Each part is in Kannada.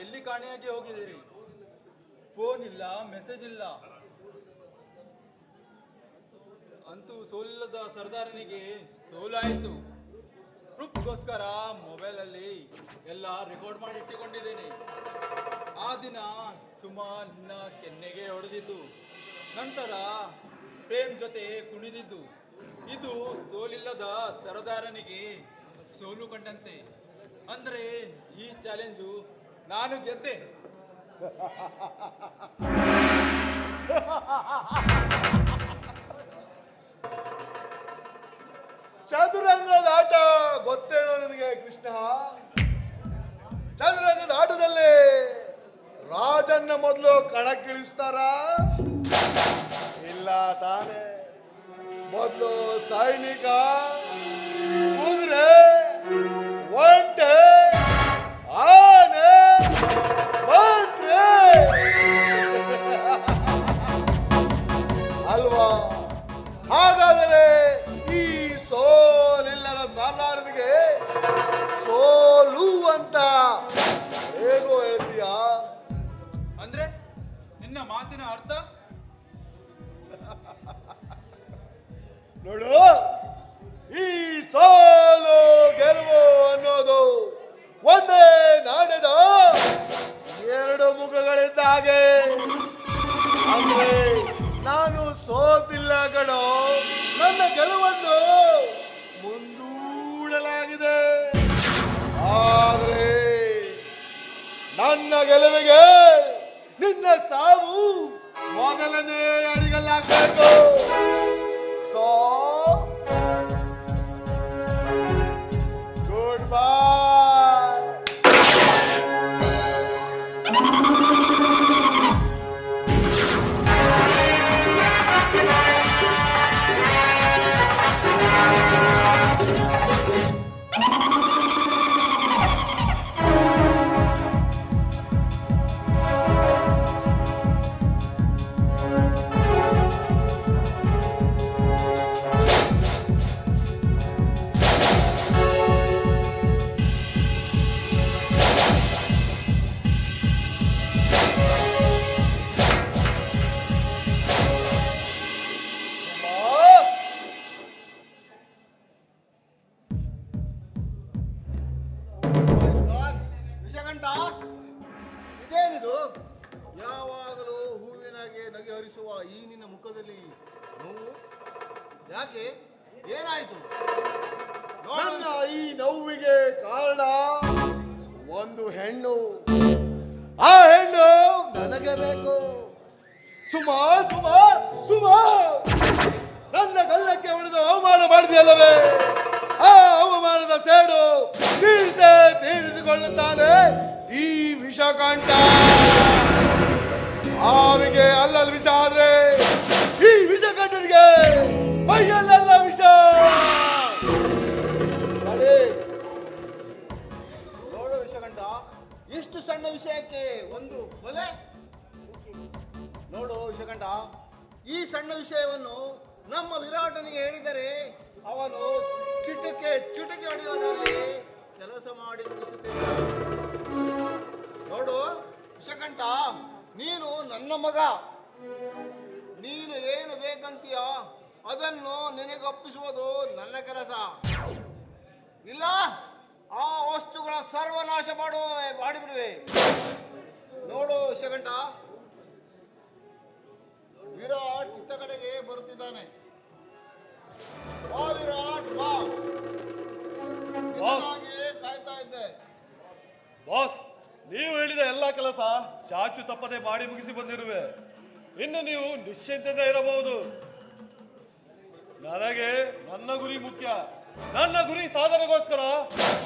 ಎಲ್ಲಿ ಕಾಣೆಯಾಗಿ ಹೋಗಿದ್ದೀರಿ? ಫೋನ್ ಇಲ್ಲ, ಮೆಸೇಜ್ ಇಲ್ಲ. ಅಂತೂ ಸೋಲಿಲ್ಲದ ಸರ್ದಾರನಿಗೆ ಸೋಲಾಯಿತು. ಪ್ರೂಫ್ಗೋಸ್ಕರ ಮೊಬೈಲ್ ಅಲ್ಲಿ ಎಲ್ಲ ರೆಕಾರ್ಡ್ ಮಾಡಿ ಇಟ್ಟುಕೊಂಡಿದ್ದೇನೆ. ಆ ದಿನ ಸುಮಾ ನಿನ್ನ ಕೆನ್ನೆಗೆ ಹೊಡೆದಿದ್ದು, ನಂತರ ಪ್ರೇಮ್ ಜೊತೆ ಕುಣಿದಿದ್ದು. ಇದು ಸೋಲಿಲ್ಲದ ಸರದಾರನಿಗೆ ಸೋಲು ಕಂಡಂತೆ. ಅಂದ್ರೆ ಈ ಚಾಲೆಂಜು ನಾನು ಗೆದ್ದೆ. ಚದುರಂಗದ ಆಟ ಗೊತ್ತೇನೋ ನನಗೆ ಕೃಷ್ಣ. ಚದುರಂಗದ ಆಟದಲ್ಲಿ ರಾಜನ್ನ ಮೊದಲು ಕಣಕ್ಕಿಳಿಸ್ತಾರ? ಇಲ್ಲ ತಾನೆ. ಮೊದಲು ಸೈನಿಕ, ಕುದುರೆ, ಒಂಟೆ, ಆನೆ, ಮಂತ್ರಿ ಅಲ್ವಾ? ಹಾಗಾದರೆ ಈ ಸೋಲಿಲ್ಲದ ಸಾಲಾರನಿಗೆ ಸೋಲು ಅಂತ ಹೇಗೋ ಹೇಳ್ತೀಯಾ? ಅಂದ್ರೆ ನಿನ್ನ ಮಾತಿನ ಅರ್ಥ? ನೋಡು, ಈ ಸೋಲು ಗೆಲುವು ಅನ್ನೋದು ಒಂದೇ ನಾಣ್ಯದ ಎರಡು ಮುಖಗಳಿದ್ದ ಹಾಗೆ. ಅಂದ್ರೆ ನಾನು ಸೋತಿಲ್ಲ ಕಣೋ, ನನ್ನ ಗೆಲುವನ್ನು ಮುಂದೂಡಲಾಗಿದೆ. ಆದ್ರೆ ನನ್ನ ಗೆಲುವಿಗೆ ನಿನ್ನ ಸಾವು ಮೊದಲನೇ ಅಡಿಗಲ್ಲಾಗಬೇಕು. So good bye. ಇದೇನಿದು? ಯಾವಾಗಲೂ ಹೂವಿನಾಗೆ ನಗೆ ಹರಿಸುವ ಈ ನಿನ್ನ ಮುಖದಲ್ಲಿ ನೋವು ಯಾಕೆ? ಏನಾಯ್ತು? ನನ್ನ ಈ ನೋವಿಗೆ ಕಾರಣ ಒಂದು ಹೆಣ್ಣು. ಆ ಹೆಣ್ಣು ನನಗೆ ಬೇಕು. ಸುಮಾ ಸುಮಾ ಸುಮಾ, ನನ್ನ ಗಲ್ಲಕ್ಕೆ ಹೊಡೆದು ಅವಮಾನ ಮಾಡಿದೆಯಲ್ಲವೇ? ಆ ಅವಮಾನದ ಸೇಡು ತೀರಿಸಿಕೊಳ್ಳುತ್ತಾನೆ ಈ ವಿಷಕಂಠ. ಆವಿಗೆ ಅಲ್ಲಲ್ಲಿ ವಿಷ ಆದ್ರೆ ಈ ವಿಷಕಂಠನಿಗೆ ಮೈಯಲ್ಲೆಲ್ಲ ವಿಷ. ನೋಡು ವಿಷಕಂಠ, ಇಷ್ಟು ಸಣ್ಣ ವಿಷಯಕ್ಕೆ ಒಂದು ಕೊಲೆ. ನೋಡು ವಿಷಕಂಠ, ಈ ಸಣ್ಣ ವಿಷಯವನ್ನು ನಮ್ಮ ವಿರಾಟನಿಗೆ ಹೇಳಿದರೆ ಅವನು ಚುಟುಕಿ ಹೊಡೆಯೋದ್ರಲ್ಲಿ ಕೆಲಸ ಮಾಡಿ ಮುಗಿಸುತ್ತೇನೆ. ನೋಡು ವಿಷಕಂಠ, ನೀನು ನನ್ನ ಮಗ. ನೀನು ಏನು ಬೇಕಂತೀಯ ಅದನ್ನು ನಿನಗೊಪ್ಪಿಸುವುದು ನನ್ನ ಕೆಲಸ. ಇಲ್ಲ ಆ ವಸ್ತುಗಳ ಸರ್ವನಾಶ ಮಾಡಿಬಿಡುವೆ. ನೋಡು ವಿಷಕಂಠ, ವಿರಾಟ್ ಇತ್ತ ಕಡೆಗೆ ಬರುತ್ತಿದ್ದಾನೆ. ಬಾ ವಿರಾಟ್, ಬಾ. ಕಾಯ್ತಾ ಇದ್ದೆ. ಬಾಸ್, ನೀವು ಹೇಳಿದ ಎಲ್ಲ ಕೆಲಸ ಚಾಚು ತಪ್ಪದೆ ಮಾಡಿ ಮುಗಿಸಿ ಬಂದಿರುವೆ. ಇನ್ನು ನೀವು ನಿಶ್ಚಿಂತೆಯಿಂದ ಇರಬಹುದು. ನನಗೆ ನನ್ನ ಗುರಿ ಮುಖ್ಯ. ನನ್ನ ಗುರಿ ಸಾಧನೆಗೋಸ್ಕರ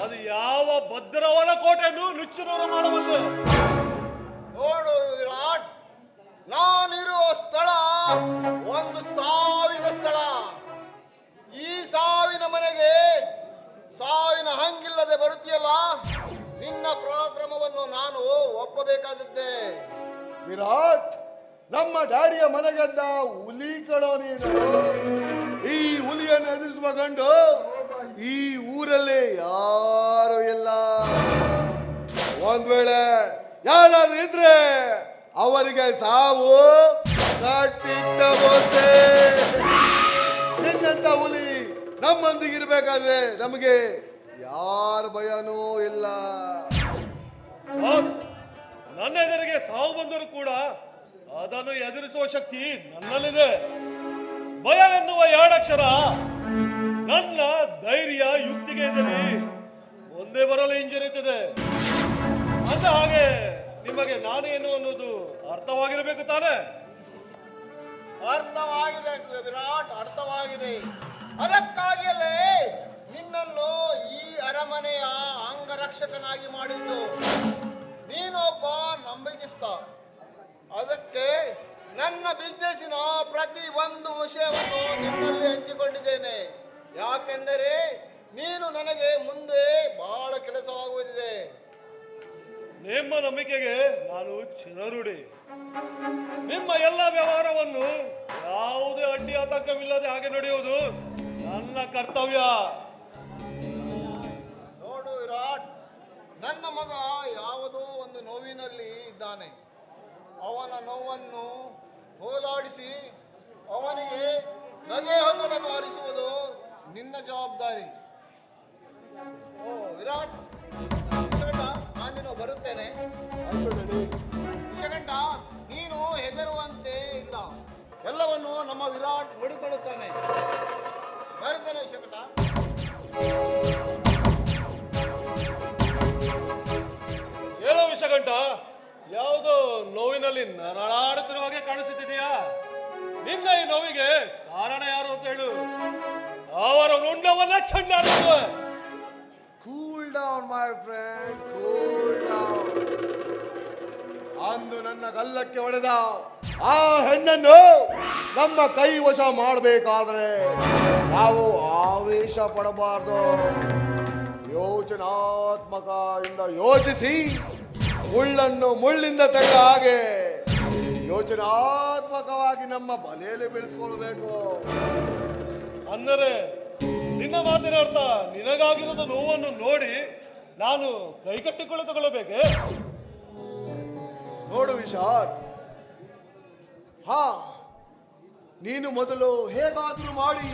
ಅದು ಯಾವ ಭದ್ರವನ ಕೋಟೆಯನ್ನು ನುಚ್ಚುನೂರು ಮಾಡಬಲ್ಲೆ. ನೋಡು ವಿರಾಟ್, ನಾನಿರುವ ಸ್ಥಳ ಒಂದು ಸಾವಿನ ಸ್ಥಳ. ಈ ಸಾವಿನ ಮನೆಗೆ ಸಾವಿನ ಹಂಗಿಲ್ಲದೆ ಬರುತ್ತೀಯಲ್ಲ, ನಿನ್ನ ಪರಾಕ್ರಮವನ್ನು ನಾನು ಒಪ್ಪಬೇಕಾದದ್ದೇ. ವಿರಾಟ್, ನಮ್ಮ ಡ್ಯಾಡಿಯ ಮನೆಗದ್ದ ಹುಲಿ ಕಡೋ ನೀನು. ಈ ಹುಲಿಯನ್ನು ಎದುರಿಸುವ ಗಂಡು ಈ ಊರಲ್ಲಿ ಯಾರು ಇಲ್ಲ. ಒಂದ್ ವೇಳೆ ಯಾರಾದ್ರೂ ಇದ್ರೆ ಅವರಿಗೆ ಸಾವು ಕಟ್ಟಿಟ್ಟ ಬೋತೆ. ನಿನ್ನಂತ ಹುಲಿ ನಮ್ಮೊಂದಿಗಿರ್ಬೇಕಾದ್ರೆ ನಮಗೆ ಯಾರ ಭಯನೂ ಇಲ್ಲ. ಬಾಸ್, ನನ್ನ ಎದುರಿಗೆ ಸಾವು ಬಂದರೂ ಕೂಡ ಅದನ್ನು ಎದುರಿಸುವ ಶಕ್ತಿ ನನ್ನಲ್ಲಿದೆ. ಭಯ ಎನ್ನುವ ಎರಡಕ್ಷರ ನನ್ನ ಧೈರ್ಯ ಯುಕ್ತಿಗೆ ಎದುರಿ ಒಂದೇ ಬರಲು ಹಿಂಜರಿಯುತ್ತದೆ. ಅಂದ ಹಾಗೆ ನಿಮಗೆ ನಾನೇನು ಅನ್ನೋದು ಅರ್ಥವಾಗಿರಬೇಕು ತಾನೆ? ಅರ್ಥವಾಗಿದೆ ವಿರಾಟ್, ಅರ್ಥವಾಗಿದೆ. ಅದಕ್ಕಾಗಿಯೇ ನಿನ್ನನ್ನು ಈ ಅರಮನೆಯ ಅಂಗರಕ್ಷಕನಾಗಿ ಮಾಡಿದ್ದು. ನೀನೊಬ್ಬ ನಂಬಿಕೆಸ್ತ. ಅದಕ್ಕೆ ನನ್ನ ಬಿಸ್ನೆಸ್ಸಿನ ಪ್ರತಿ ಒಂದು ವಿಷಯವನ್ನು ನಿನ್ನಲ್ಲಿ ಹಂಚಿಕೊಂಡಿದ್ದೇನೆ. ಯಾಕೆಂದರೆ ನೀನು ನನಗೆ ಮುಂದೆ ಬಹಳ ಕೆಲಸವಾಗುವುದಿದೆ. ನಿಮ್ಮ ನಂಬಿಕೆಗೆ ನಾನು ಚಿರಋಣಿ. ನಿಮ್ಮ ಎಲ್ಲ ವ್ಯವಹಾರವನ್ನು ಯಾವುದೇ ಅಡ್ಡಿ ಆತಂಕವಿಲ್ಲದೆ ಹಾಗೆ ನಡೆಯುವುದು ನನ್ನ ಕರ್ತವ್ಯ. ನೋಡು ವಿರಾಟ್, ನನ್ನ ಮಗ ಯಾವುದೋ ಒಂದು ನೋವಿನಲ್ಲಿ ಇದ್ದಾನೆ. ಅವನ ನೋವನ್ನು ಹೋಲಾಡಿಸಿ ಅವನಿಗೆ ನಗೆ ಹೊನ್ನರನ್ನು ಹರಿಸುವುದು ನಿನ್ನ ಜವಾಬ್ದಾರಿ. ಓ ವಿರಾಟ್, ನಾನೇನು ಬರುತ್ತೇನೆ. ವಿಷಗಂಟ, ನೀನು ಹೆದರುವಂತೆ ಇಲ್ಲ. ಎಲ್ಲವನ್ನು ನಮ್ಮ ವಿರಾಟ್ ನೋಡಿಕೊಳ್ಳುತ್ತಾನೆ. ಬರುತ್ತೇನೆ ವಿಷಗಂಟ. ಹೇಳೋ ವಿಷಗಂಟ, ಯಾವುದೋ ನೋವಿನಲ್ಲಿ ನರಳಾಡುತ್ತಿರುವ ಹಾಗೆ ಕಾಣಿಸುತ್ತಿದೆಯಾ? ನಿನ್ನ ಈ ನೋವಿಗೆ ಕಾರಣ ಯಾರು ಅಂತ ಹೇಳು. ಅವರ ರುಂಡವನ್ನ ಚಂಡಾಡುತ್ತವೆ. Cool down my friend, cool down. ಅಂದು ನನ್ನ ಗಲ್ಲಕ್ಕೆ ಹೊಡೆದ ಆ ಹೆಣ್ಣನ್ನು ನಮ್ಮ ಕೈ ವಶ ಮಾಡಬೇಕಾದ್ರೆ ನಾವು ಆವೇಶ ಪಡಬಾರ್ದು. ಯೋಚನಾತ್ಮಕ ಇಂದ ಯೋಚಿಸಿ ಮುಳ್ಳನ್ನು ಮುಳ್ಳಿಂದ ತೆಗೆದ ಹಾಗೆ ಯೋಚನಾತ್ಮಕವಾಗಿ ನಮ್ಮ ಬಲೆಯಲ್ಲಿ ಬೆಳೆಸ್ಕೊಳ್ಬೇಕು. ಅಂದರೆ ನಿನ್ನ ಮಾತಿನ ಅರ್ಥ ನಿನಗಾಗಿರೋದ ನೋವನ್ನು ನೋಡಿ ನಾನು ಕೈಕಟ್ಟಿಕೊಳ್ಳಿ ತಗೊಳ್ಳಬೇಕೆ? ನೋಡು ವಿಶಾಲ್, ನೀನು ಮೊದಲು ಹೇಗಾದ್ರೂ ಮಾಡಿ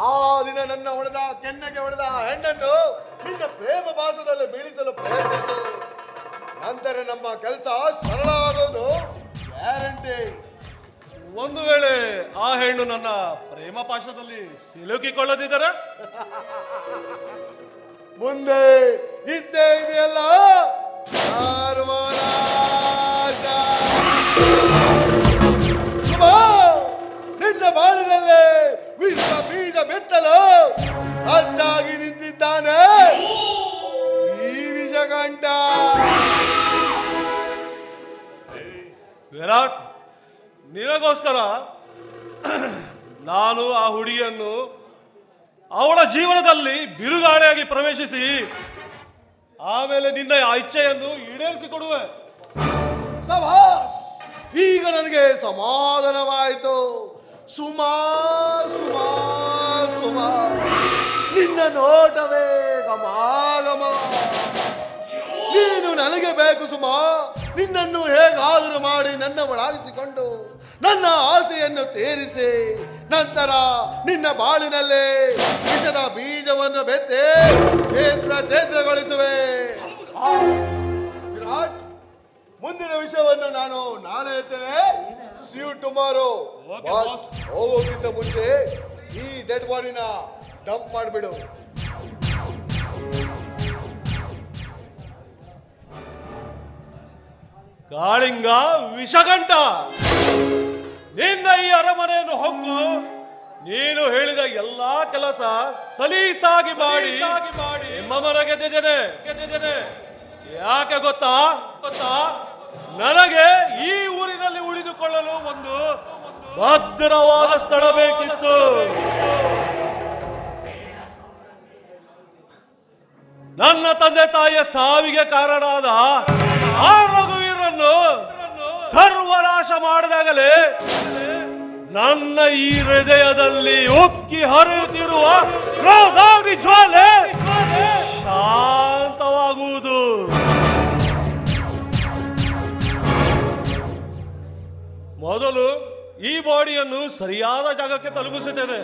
ಆ ದಿನ ನನ್ನ ಹೊಡೆದ ಕೆನ್ನೆಗೆ ಹೊಡೆದ ಹೆಣ್ಣನ್ನು ನಿನ್ನ ಪ್ರೇಮ ಭಾಸದಲ್ಲಿ ಬೀಳಿಸಲು ಪ್ರಯತ್ನಿಸು. ನಂತರ ನಮ್ಮ ಕೆಲಸ ಸರಳವಾಗೋದು ಗ್ಯಾರಂಟಿ. ಒಂದು ವೇಳೆ ಆ ಹೆಣ್ಣು ನನ್ನ ಪ್ರೇಮ ಪಾಶದಲ್ಲಿ ಸಿಲುಕಿಕೊಳ್ಳದಿದ್ದರೆ ಮುಂದೆ ಇದ್ದೇ ಇದೆಯಲ್ಲ ಸರ್ವನಾಶ. ನಿನ್ನ ಬಾಳಿನಲ್ಲೇ ವಿಷ ಬೀಜ ಬೆತ್ತಲು ಸಜ್ಜಾಗಿ ನಿಂತಿದ್ದಾನೆ ಈ ವಿಷಗಂಟ. ವಿರಾಟ್, ನಿನಗೋಸ್ಕರ ನಾನು ಆ ಹುಡುಗಿಯನ್ನು ಅವಳ ಜೀವನದಲ್ಲಿ ಬಿರುಗಾಳಿಯಾಗಿ ಪ್ರವೇಶಿಸಿ ಆಮೇಲೆ ನಿನ್ನ ಆ ಇಚ್ಛೆಯನ್ನು ಈಡೇರಿಸಿಕೊಡುವೆ. ಸಭಾಷ್, ಈಗ ನನಗೆ ಸಮಾಧಾನವಾಯಿತು. ಸುಮಾ ಸುಮಾ ಸುಮಾ, ನಿನ್ನ ನೋಟವೇ ಗಮಾಗಮ. ನೀನು ನನಗೆ ಬೇಕು ಸುಮಾ. ನಿನ್ನನ್ನು ಹೇಗಾದರೂ ಮಾಡಿ ನನ್ನ ಒಳಗಿಸಿಕೊಂಡು ನನ್ನ ಆಸೆಯನ್ನು ತೀರಿಸಿ ನಂತರ ನಿನ್ನ ಬಾಳಿನಲ್ಲೇ ವಿಷದ ಬೀಜವನ್ನು ಬೆತ್ತೆ ಛೇದ್ರಗೊಳಿಸುವೆ. ವಿರಾಟ್, ಮುಂದಿನ ವಿಷಯವನ್ನು ನಾನು ನಾಳೆ ಹೇಳ್ತೇನೆ. See you tomorrow. ಹೋಗೋಕ್ಕಿಂತ ಮುಂಚೆ ಈ ಡೆಡ್ ಬಾಡಿನ ಡಂಪ್ ಮಾಡಿಬಿಡು. ಕಾಳಿಂಗ ವಿಷಗಂಟ, ನಿನ್ನ ಈ ಅರಮನೆಯನ್ನು ಹೊಕ್ಕು ನೀನು ಹೇಳಿದ ಎಲ್ಲಾ ಕೆಲಸ ಸಲೀಸಾಗಿ ಮಾಡಿ ನಿಮ್ಮ ಮನ ಗೆದ್ದಿದ್ದೇನೆ. ಯಾಕೆ ಗೊತ್ತಾ? ನನಗೆ ಈ ಊರಿನಲ್ಲಿ ಉಳಿದುಕೊಳ್ಳಲು ಒಂದು ಭದ್ರವಾದ ಸ್ಥಳ ಬೇಕಿತ್ತು. ನನ್ನ ತಂದೆ ತಾಯಿಯ ಸಾವಿಗೆ ಕಾರಣವಾದ ಆ ರಘುವೀರನ್ನು ಸರ್ವನಾಶ ಮಾಡಿದಾಗಲೇ ನನ್ನ ಈ ಹೃದಯದಲ್ಲಿ ಉಕ್ಕಿ ಹರಿಯುತ್ತಿರುವ ಕ್ರೋಧಾಗ್ನಿ ಜ್ವಾಲೆ ಶಾಂತವಾಗುವುದು. ಮೊದಲು ಈ ಬಾಡಿಯನ್ನು ಸರಿಯಾದ ಜಾಗಕ್ಕೆ ತಲುಪಿಸುತ್ತೇನೆ.